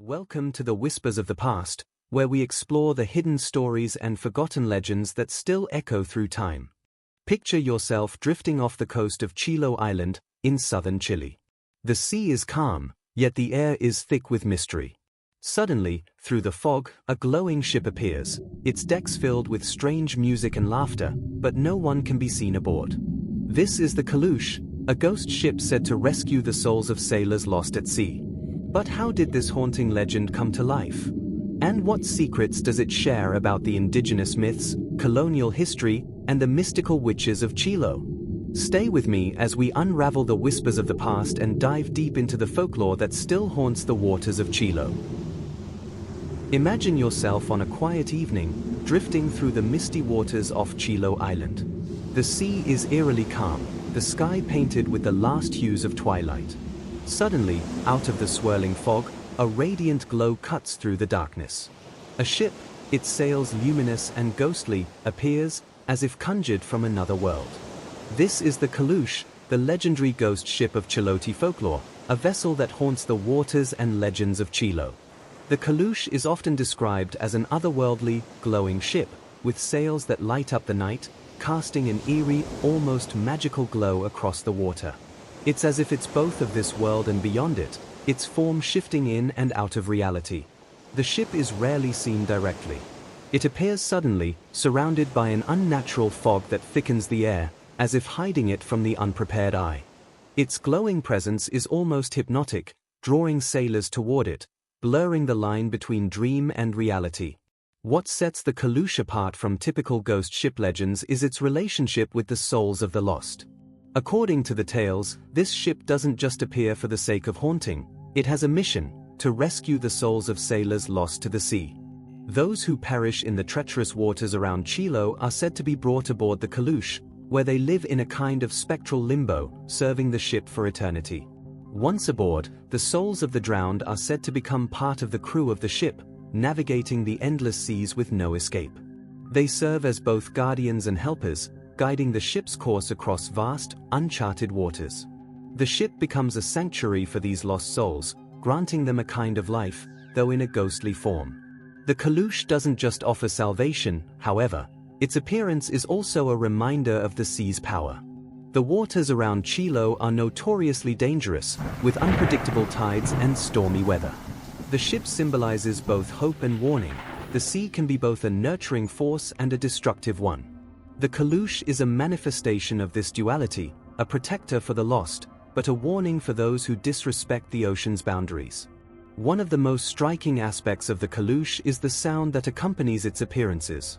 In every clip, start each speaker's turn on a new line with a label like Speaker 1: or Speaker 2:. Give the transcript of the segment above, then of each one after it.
Speaker 1: Welcome to the Whispers of the Past, where we explore the hidden stories and forgotten legends that still echo through time. Picture yourself drifting off the coast of Chiloé Island, in southern Chile. The sea is calm, yet the air is thick with mystery. Suddenly, through the fog, a glowing ship appears, its decks filled with strange music and laughter, but no one can be seen aboard. This is the Caleuche, a ghost ship said to rescue the souls of sailors lost at sea. But how did this haunting legend come to life? And what secrets does it share about the indigenous myths, colonial history, and the mystical witches of Chiloé? Stay with me as we unravel the whispers of the past and dive deep into the folklore that still haunts the waters of Chiloé. Imagine yourself on a quiet evening, drifting through the misty waters off Chiloé Island. The sea is eerily calm, the sky painted with the last hues of twilight. Suddenly, out of the swirling fog, a radiant glow cuts through the darkness. A ship, its sails luminous and ghostly, appears, as if conjured from another world. This is the Caleuche, the legendary ghost ship of Chilote folklore, a vessel that haunts the waters and legends of Chiloé. The Caleuche is often described as an otherworldly, glowing ship, with sails that light up the night, casting an eerie, almost magical glow across the water. It's as if it's both of this world and beyond it, its form shifting in and out of reality. The ship is rarely seen directly. It appears suddenly, surrounded by an unnatural fog that thickens the air, as if hiding it from the unprepared eye. Its glowing presence is almost hypnotic, drawing sailors toward it, blurring the line between dream and reality. What sets the Caleuche apart from typical ghost ship legends is its relationship with the souls of the lost. According to the tales, this ship doesn't just appear for the sake of haunting, it has a mission: to rescue the souls of sailors lost to the sea. Those who perish in the treacherous waters around Chiloé are said to be brought aboard the Caleuche, where they live in a kind of spectral limbo, serving the ship for eternity. Once aboard, the souls of the drowned are said to become part of the crew of the ship, navigating the endless seas with no escape. They serve as both guardians and helpers, guiding the ship's course across vast, uncharted waters. The ship becomes a sanctuary for these lost souls, granting them a kind of life, though in a ghostly form. The Caleuche doesn't just offer salvation, however, its appearance is also a reminder of the sea's power. The waters around Chiloé are notoriously dangerous, with unpredictable tides and stormy weather. The ship symbolizes both hope and warning. The sea can be both a nurturing force and a destructive one. The Caleuche is a manifestation of this duality, a protector for the lost, but a warning for those who disrespect the ocean's boundaries. One of the most striking aspects of the Caleuche is the sound that accompanies its appearances.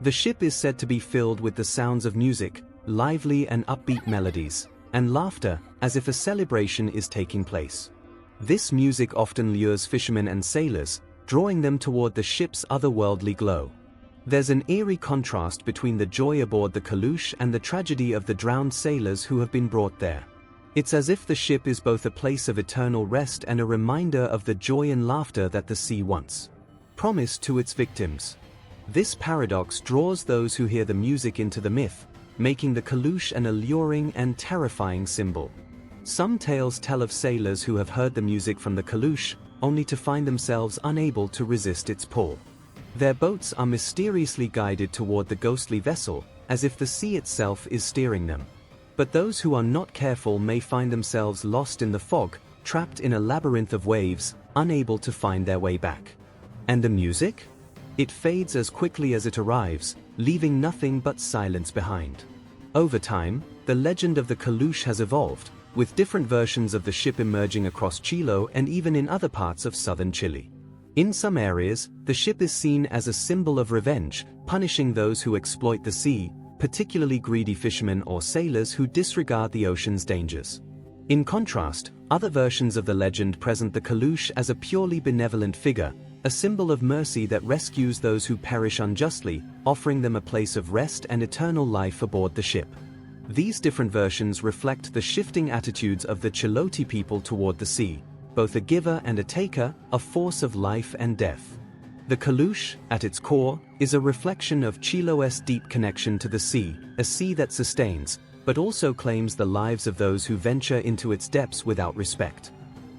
Speaker 1: The ship is said to be filled with the sounds of music, lively and upbeat melodies, and laughter, as if a celebration is taking place. This music often lures fishermen and sailors, drawing them toward the ship's otherworldly glow. There's an eerie contrast between the joy aboard the Caleuche and the tragedy of the drowned sailors who have been brought there. It's as if the ship is both a place of eternal rest and a reminder of the joy and laughter that the sea once promised to its victims. This paradox draws those who hear the music into the myth, making the Caleuche an alluring and terrifying symbol. Some tales tell of sailors who have heard the music from the Caleuche, only to find themselves unable to resist its pull. Their boats are mysteriously guided toward the ghostly vessel, as if the sea itself is steering them. But those who are not careful may find themselves lost in the fog, trapped in a labyrinth of waves, unable to find their way back. And the music? It fades as quickly as it arrives, leaving nothing but silence behind. Over time, the legend of the Caleuche has evolved, with different versions of the ship emerging across Chiloé and even in other parts of southern Chile. In some areas, the ship is seen as a symbol of revenge, punishing those who exploit the sea, particularly greedy fishermen or sailors who disregard the ocean's dangers. In contrast, other versions of the legend present the Caleuche as a purely benevolent figure, a symbol of mercy that rescues those who perish unjustly, offering them a place of rest and eternal life aboard the ship. These different versions reflect the shifting attitudes of the Chilote people toward the sea, both a giver and a taker, a force of life and death. The Caleuche, at its core, is a reflection of Chiloé's deep connection to the sea, a sea that sustains, but also claims the lives of those who venture into its depths without respect.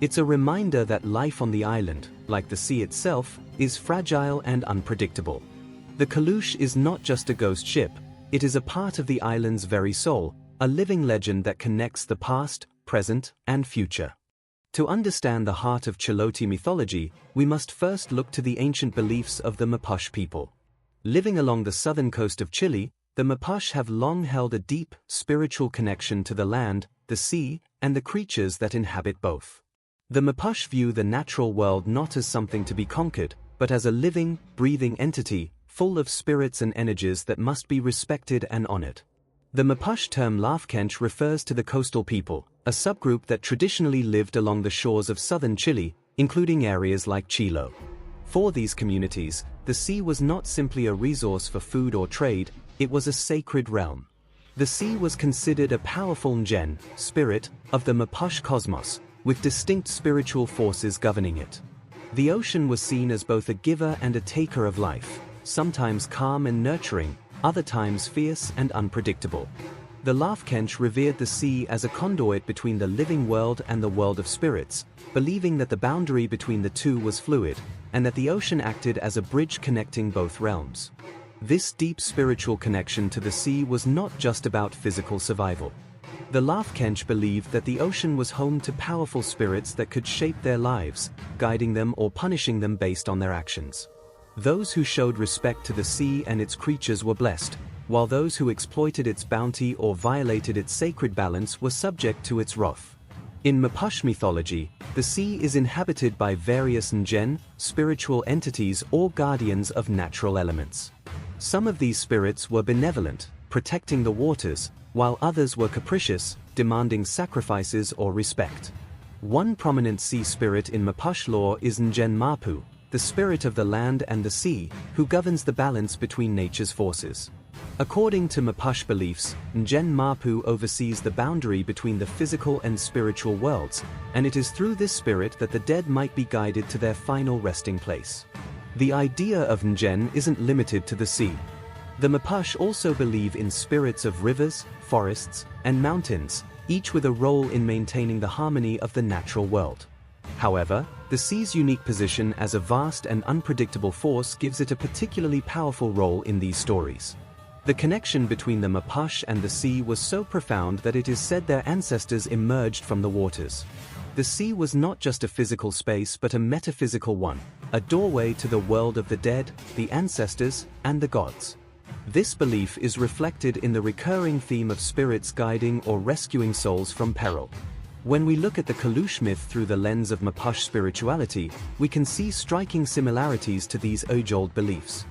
Speaker 1: It's a reminder that life on the island, like the sea itself, is fragile and unpredictable. The Caleuche is not just a ghost ship, it is a part of the island's very soul, a living legend that connects the past, present, and future. To understand the heart of Chilote mythology, we must first look to the ancient beliefs of the Mapuche people. Living along the southern coast of Chile, the Mapuche have long held a deep, spiritual connection to the land, the sea, and the creatures that inhabit both. The Mapuche view the natural world not as something to be conquered, but as a living, breathing entity, full of spirits and energies that must be respected and honored. The Mapuche term Lafkench refers to the coastal people, a subgroup that traditionally lived along the shores of southern Chile, including areas like Chiloé. For these communities, the sea was not simply a resource for food or trade, it was a sacred realm. The sea was considered a powerful ngen, spirit, of the Mapuche cosmos, with distinct spiritual forces governing it. The ocean was seen as both a giver and a taker of life, sometimes calm and nurturing, other times fierce and unpredictable. The Lafkench revered the sea as a conduit between the living world and the world of spirits, believing that the boundary between the two was fluid, and that the ocean acted as a bridge connecting both realms. This deep spiritual connection to the sea was not just about physical survival. The Lafkench believed that the ocean was home to powerful spirits that could shape their lives, guiding them or punishing them based on their actions. Those who showed respect to the sea and its creatures were blessed, while those who exploited its bounty or violated its sacred balance were subject to its wrath. In Mapuche mythology, the sea is inhabited by various ngen, spiritual entities or guardians of natural elements. Some of these spirits were benevolent, protecting the waters, while others were capricious, demanding sacrifices or respect. One prominent sea spirit in Mapuche lore is Ngen Mapu, the spirit of the land and the sea, who governs the balance between nature's forces. According to Mapuche beliefs, Ngen Mapu oversees the boundary between the physical and spiritual worlds, and it is through this spirit that the dead might be guided to their final resting place. The idea of Ngen isn't limited to the sea. The Mapuche also believe in spirits of rivers, forests, and mountains, each with a role in maintaining the harmony of the natural world. However, the sea's unique position as a vast and unpredictable force gives it a particularly powerful role in these stories. The connection between the Mapuche and the sea was so profound that it is said their ancestors emerged from the waters. The sea was not just a physical space but a metaphysical one, a doorway to the world of the dead, the ancestors, and the gods. This belief is reflected in the recurring theme of spirits guiding or rescuing souls from peril. When we look at the Caleuche myth through the lens of Mapuche spirituality, we can see striking similarities to these age-old beliefs.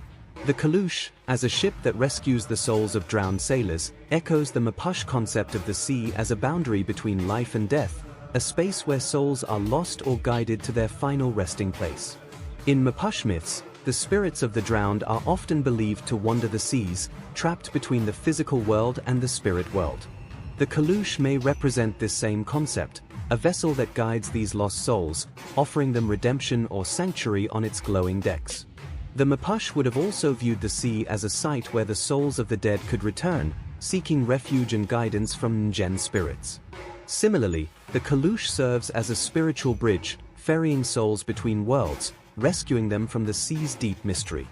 Speaker 1: The Caleuche, as a ship that rescues the souls of drowned sailors, echoes the Mapuche concept of the sea as a boundary between life and death, a space where souls are lost or guided to their final resting place. In Mapuche myths, the spirits of the drowned are often believed to wander the seas, trapped between the physical world and the spirit world. The Caleuche may represent this same concept, a vessel that guides these lost souls, offering them redemption or sanctuary on its glowing decks. The Mapuche would have also viewed the sea as a site where the souls of the dead could return, seeking refuge and guidance from Ngen spirits. Similarly, the Caleuche serves as a spiritual bridge, ferrying souls between worlds, rescuing them from the sea's deep mystery.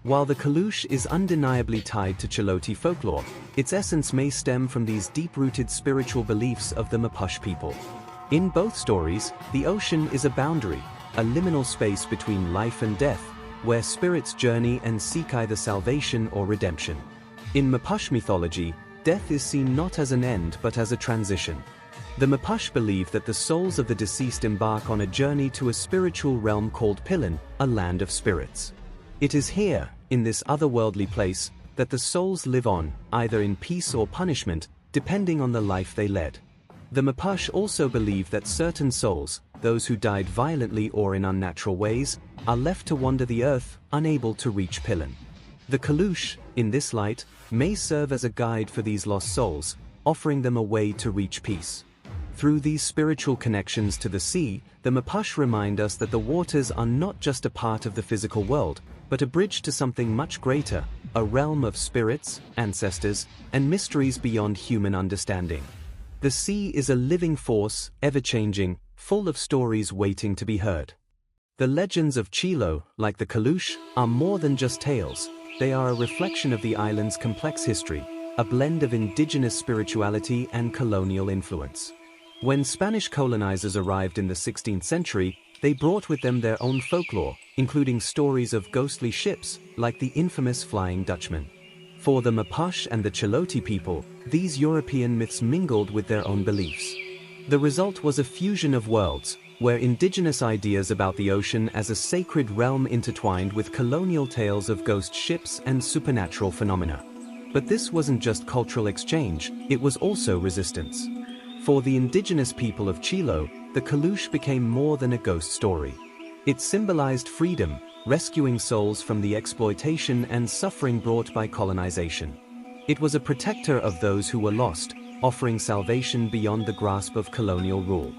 Speaker 1: While the Caleuche is undeniably tied to Chilote folklore, its essence may stem from these deep-rooted spiritual beliefs of the Mapuche people. In both stories, the ocean is a boundary, a liminal space between life and death, where spirits journey and seek either salvation or redemption. In Mapuche mythology, death is seen not as an end but as a transition. The Mapuche believe that the souls of the deceased embark on a journey to a spiritual realm called Pilan, a land of spirits. It is here, in this otherworldly place, that the souls live on, either in peace or punishment, depending on the life they led. The Mapuche also believe that certain souls, those who died violently or in unnatural ways, are left to wander the earth, unable to reach Pilan. The Caleuche, in this light, may serve as a guide for these lost souls, offering them a way to reach peace. Through these spiritual connections to the sea, the Mapuche remind us that the waters are not just a part of the physical world, but a bridge to something much greater, a realm of spirits, ancestors, and mysteries beyond human understanding. The sea is a living force, ever-changing, full of stories waiting to be heard. The legends of Chiloé, like the Caleuche, are more than just tales. They are a reflection of the island's complex history, a blend of indigenous spirituality and colonial influence. When Spanish colonizers arrived in the 16th century, they brought with them their own folklore, including stories of ghostly ships, like the infamous Flying Dutchman. For the Mapuche and the Chilote people, these European myths mingled with their own beliefs. The result was a fusion of worlds, where indigenous ideas about the ocean as a sacred realm intertwined with colonial tales of ghost ships and supernatural phenomena. But this wasn't just cultural exchange, it was also resistance. For the indigenous people of Chiloé, the Caleuche became more than a ghost story. It symbolized freedom, rescuing souls from the exploitation and suffering brought by colonization. It was a protector of those who were lost, offering salvation beyond the grasp of colonial rule.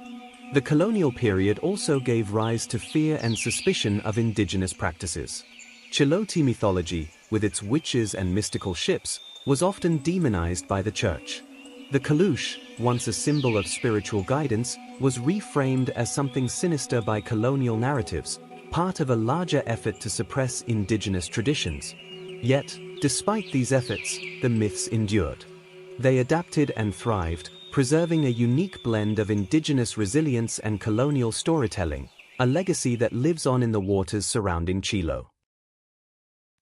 Speaker 1: The colonial period also gave rise to fear and suspicion of indigenous practices. Chilote mythology, with its witches and mystical ships, was often demonized by the church. The Caleuche, once a symbol of spiritual guidance, was reframed as something sinister by colonial narratives, part of a larger effort to suppress indigenous traditions. Yet, despite these efforts, the myths endured. They adapted and thrived, preserving a unique blend of indigenous resilience and colonial storytelling, a legacy that lives on in the waters surrounding Chiloé.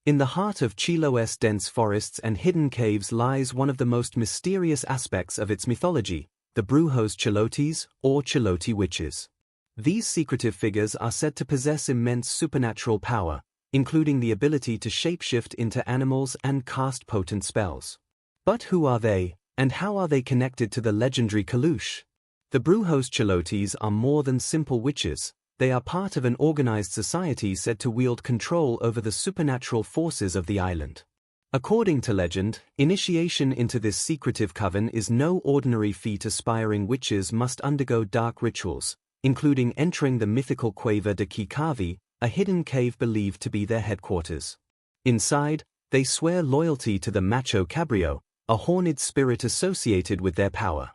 Speaker 1: In the heart of Chiloé's dense forests and hidden caves lies one of the most mysterious aspects of its mythology, the brujos chilotes, or Chilote witches. These secretive figures are said to possess immense supernatural power, including the ability to shapeshift into animals and cast potent spells. But who are they, and how are they connected to the legendary Caleuche? The brujos chilotes are more than simple witches. They are part of an organized society said to wield control over the supernatural forces of the island. According to legend, initiation into this secretive coven is no ordinary feat. Aspiring witches must undergo dark rituals, including entering the mythical Cueva de Quicavi, a hidden cave believed to be their headquarters. Inside, they swear loyalty to the macho cabrio, a horned spirit associated with their power.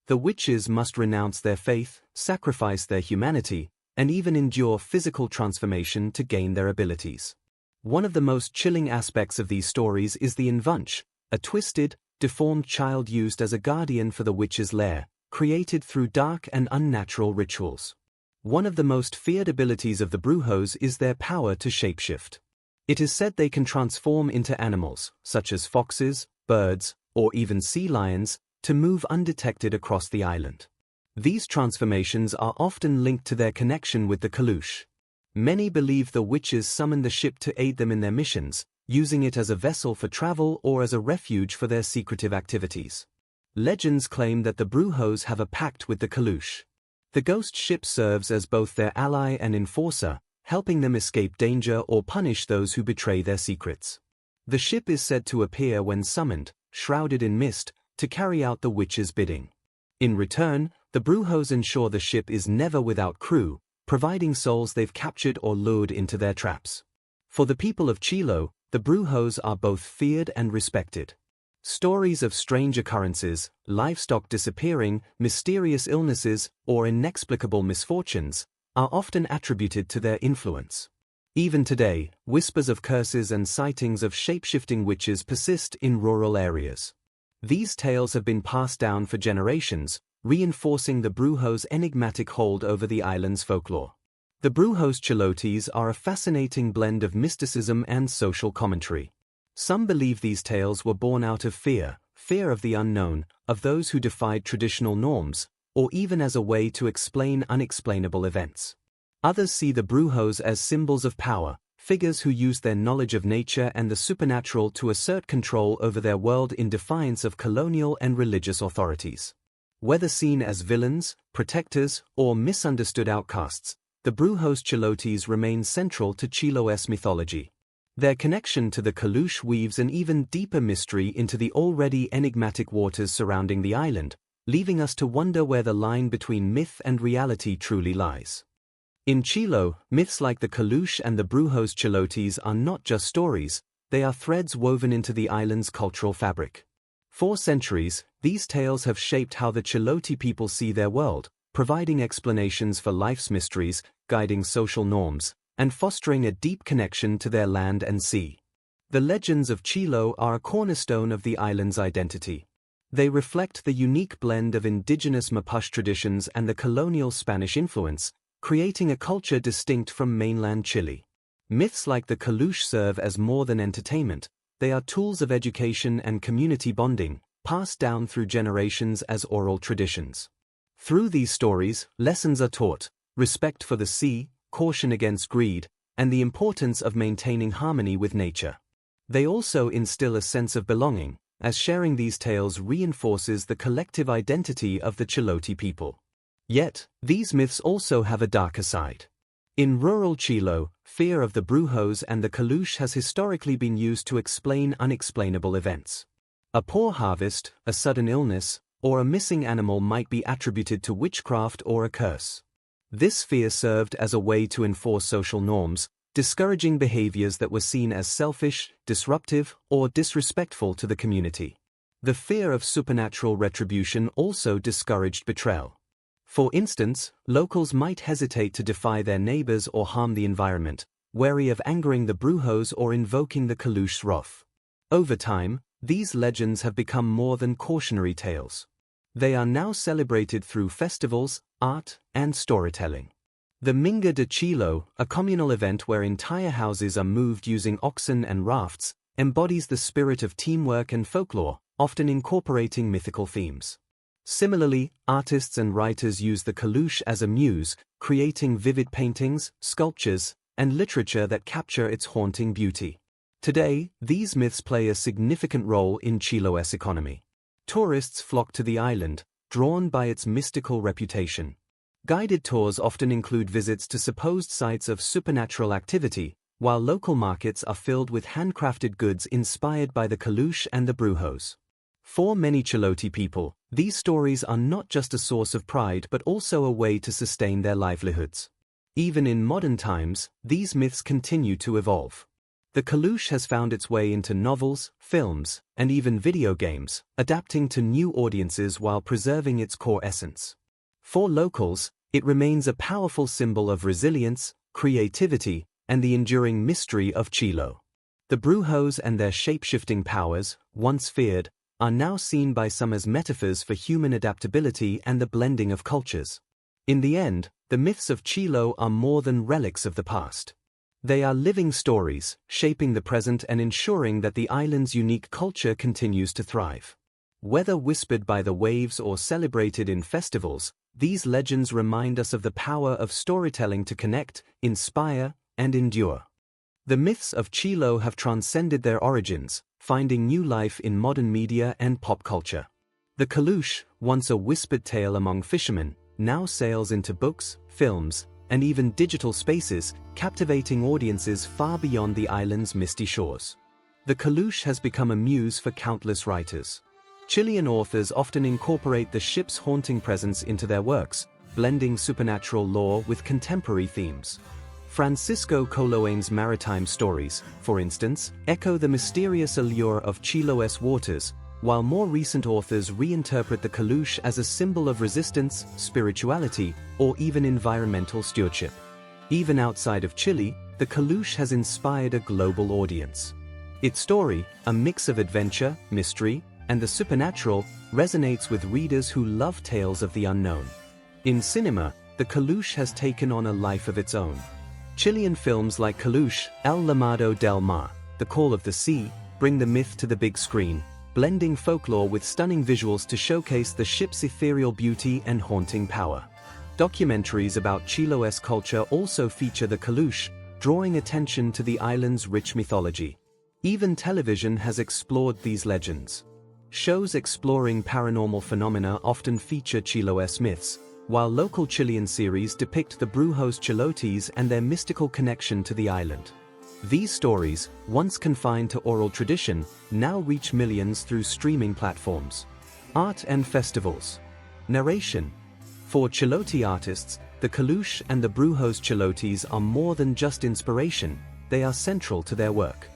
Speaker 1: The witches must renounce their faith, sacrifice their humanity, and even endure physical transformation to gain their abilities. One of the most chilling aspects of these stories is the unveils, a twisted, deformed child used as a guardian for the witch's lair, created through dark and unnatural rituals. One of the most feared abilities of the brujos is their power to shapeshift. It is said they can transform into animals, such as foxes, birds, or even sea lions, to move undetected across the island. These transformations are often linked to their connection with the Caleuche. Many believe the witches summoned the ship to aid them in their missions, using it as a vessel for travel or as a refuge for their secretive activities. Legends claim that the brujos have a pact with the Caleuche. The ghost ship serves as both their ally and enforcer, helping them escape danger or punish those who betray their secrets. The ship is said to appear when summoned, shrouded in mist, to carry out the witch's bidding. In return, the brujos ensure the ship is never without crew, providing souls they've captured or lured into their traps. For the people of Chiloé, the brujos are both feared and respected. Stories of strange occurrences, livestock disappearing, mysterious illnesses, or inexplicable misfortunes are often attributed to their influence. Even today, whispers of curses and sightings of shapeshifting witches persist in rural areas. These tales have been passed down for generations, reinforcing the brujos' enigmatic hold over the island's folklore. The brujos chilotes are a fascinating blend of mysticism and social commentary. Some believe these tales were born out of fear of the unknown, of those who defied traditional norms, or even as a way to explain unexplainable events. Others see the brujos as symbols of power, figures who use their knowledge of nature and the supernatural to assert control over their world in defiance of colonial and religious authorities. Whether seen as villains, protectors, or misunderstood outcasts, the brujos chilotes remain central to Chiloé's mythology. Their connection to the Caleuche weaves an even deeper mystery into the already enigmatic waters surrounding the island, leaving us to wonder where the line between myth and reality truly lies. In Chiloé, myths like the Caleuche and the brujos chilotes are not just stories, they are threads woven into the island's cultural fabric. For centuries, these tales have shaped how the Chilote people see their world, providing explanations for life's mysteries, guiding social norms, and fostering a deep connection to their land and sea. The legends of Chiloé are a cornerstone of the island's identity. They reflect the unique blend of indigenous Mapuche traditions and the colonial Spanish influence, creating a culture distinct from mainland Chile. Myths like the Caleuche serve as more than entertainment. They are tools of education and community bonding, passed down through generations as oral traditions. Through these stories, lessons are taught: respect for the sea, caution against greed, and the importance of maintaining harmony with nature. They also instill a sense of belonging, as sharing these tales reinforces the collective identity of the Chilote people. Yet, these myths also have a darker side. In rural Chile, fear of the brujos and the Caleuche has historically been used to explain unexplainable events. A poor harvest, a sudden illness, or a missing animal might be attributed to witchcraft or a curse. This fear served as a way to enforce social norms, discouraging behaviors that were seen as selfish, disruptive, or disrespectful to the community. The fear of supernatural retribution also discouraged betrayal. For instance, locals might hesitate to defy their neighbors or harm the environment, wary of angering the brujos or invoking the Caleuche's wrath. Over time, these legends have become more than cautionary tales. They are now celebrated through festivals, art, and storytelling. The Minga de Chilo, a communal event where entire houses are moved using oxen and rafts, embodies the spirit of teamwork and folklore, often incorporating mythical themes. Similarly, artists and writers use the Caleuche as a muse, creating vivid paintings, sculptures, and literature that capture its haunting beauty. Today, these myths play a significant role in Chiloé's economy. Tourists flock to the island, drawn by its mystical reputation. Guided tours often include visits to supposed sites of supernatural activity, while local markets are filled with handcrafted goods inspired by the Caleuche and the brujos. For many Chilote people, these stories are not just a source of pride but also a way to sustain their livelihoods. Even in modern times, these myths continue to evolve. The Caleuche has found its way into novels, films, and even video games, adapting to new audiences while preserving its core essence. For locals, it remains a powerful symbol of resilience, creativity, and the enduring mystery of Chiloé. The brujos and their shape-shifting powers, once feared, are now seen by some as metaphors for human adaptability and the blending of cultures. In the end, the myths of Chiloé are more than relics of the past. They are living stories, shaping the present and ensuring that the island's unique culture continues to thrive. Whether whispered by the waves or celebrated in festivals, these legends remind us of the power of storytelling to connect, inspire, and endure. The myths of Chiloé have transcended their origins, finding new life in modern media and pop culture. The Caleuche, once a whispered tale among fishermen, now sails into books, films, and even digital spaces, captivating audiences far beyond the island's misty shores. The Caleuche has become a muse for countless writers. Chilean authors often incorporate the ship's haunting presence into their works, blending supernatural lore with contemporary themes. Francisco Coloain's maritime stories, for instance, echo the mysterious allure of Chiloé's waters, while more recent authors reinterpret the Caleuche as a symbol of resistance, spirituality, or even environmental stewardship. Even outside of Chile, the Caleuche has inspired a global audience. Its story, a mix of adventure, mystery, and the supernatural, resonates with readers who love tales of the unknown. In cinema, the Caleuche has taken on a life of its own. Chilean films like Caleuche, El Llamado del Mar, The Call of the Sea, bring the myth to the big screen, blending folklore with stunning visuals to showcase the ship's ethereal beauty and haunting power. Documentaries about Chiloé's culture also feature the Caleuche, drawing attention to the island's rich mythology. Even television has explored these legends. Shows exploring paranormal phenomena often feature Chiloé's myths, while local Chilean series depict the brujos chilotes and their mystical connection to the island. These stories, once confined to oral tradition, now reach millions through streaming platforms. Art and festivals. Narration. For Chilote artists, the Caleuche and the brujos chilotes are more than just inspiration, they are central to their work.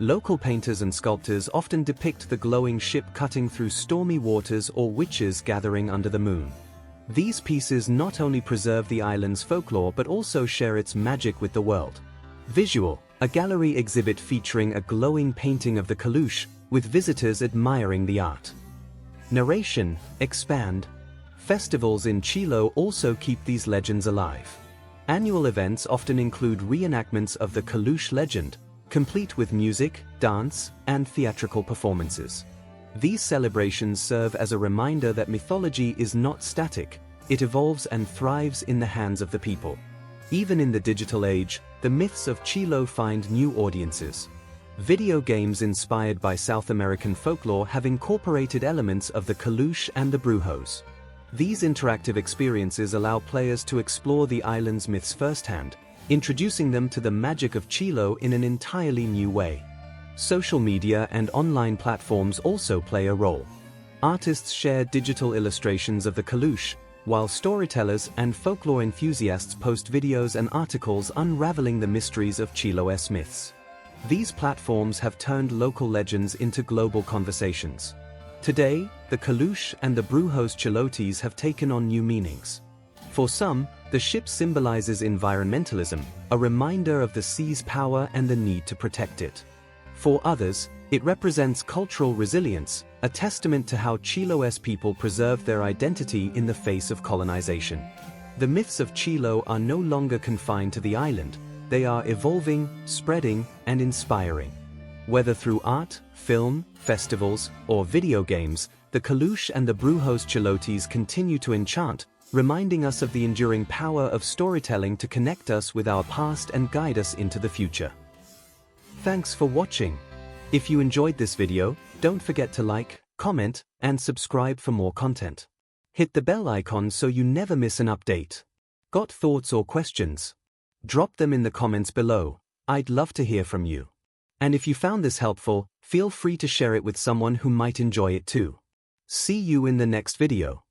Speaker 1: Local painters and sculptors often depict the glowing ship cutting through stormy waters or witches gathering under the moon. These pieces not only preserve the island's folklore but also share its magic with the world. Visual: a gallery exhibit featuring a glowing painting of the Caleuche, with visitors admiring the art. Narration: expand. Festivals in Chile also keep these legends alive. Annual events often include reenactments of the Caleuche legend, complete with music, dance, and theatrical performances. These celebrations serve as a reminder that mythology is not static, it evolves and thrives in the hands of the people. Even in the digital age, the myths of Chile find new audiences. Video games inspired by South American folklore have incorporated elements of the Caleuche and the brujos. These interactive experiences allow players to explore the island's myths firsthand, introducing them to the magic of Chile in an entirely new way. Social media and online platforms also play a role. Artists share digital illustrations of the Caleuche, while storytellers and folklore enthusiasts post videos and articles unraveling the mysteries of Chilo's myths. These platforms have turned local legends into global conversations. Today, the Caleuche and the brujos chilotes have taken on new meanings. For some, the ship symbolizes environmentalism, a reminder of the sea's power and the need to protect it. For others, it represents cultural resilience, a testament to how Chilo's people preserved their identity in the face of colonization. The myths of Chile are no longer confined to the island, they are evolving, spreading, and inspiring. Whether through art, film, festivals, or video games, the Caleuche and the brujos chilotes continue to enchant, reminding us of the enduring power of storytelling to connect us with our past and guide us into the future. Thanks for watching. If you enjoyed this video, don't forget to like, comment, and subscribe for more content. Hit the bell icon so you never miss an update. Got thoughts or questions? Drop them in the comments below. I'd love to hear from you. And if you found this helpful, feel free to share it with someone who might enjoy it too. See you in the next video.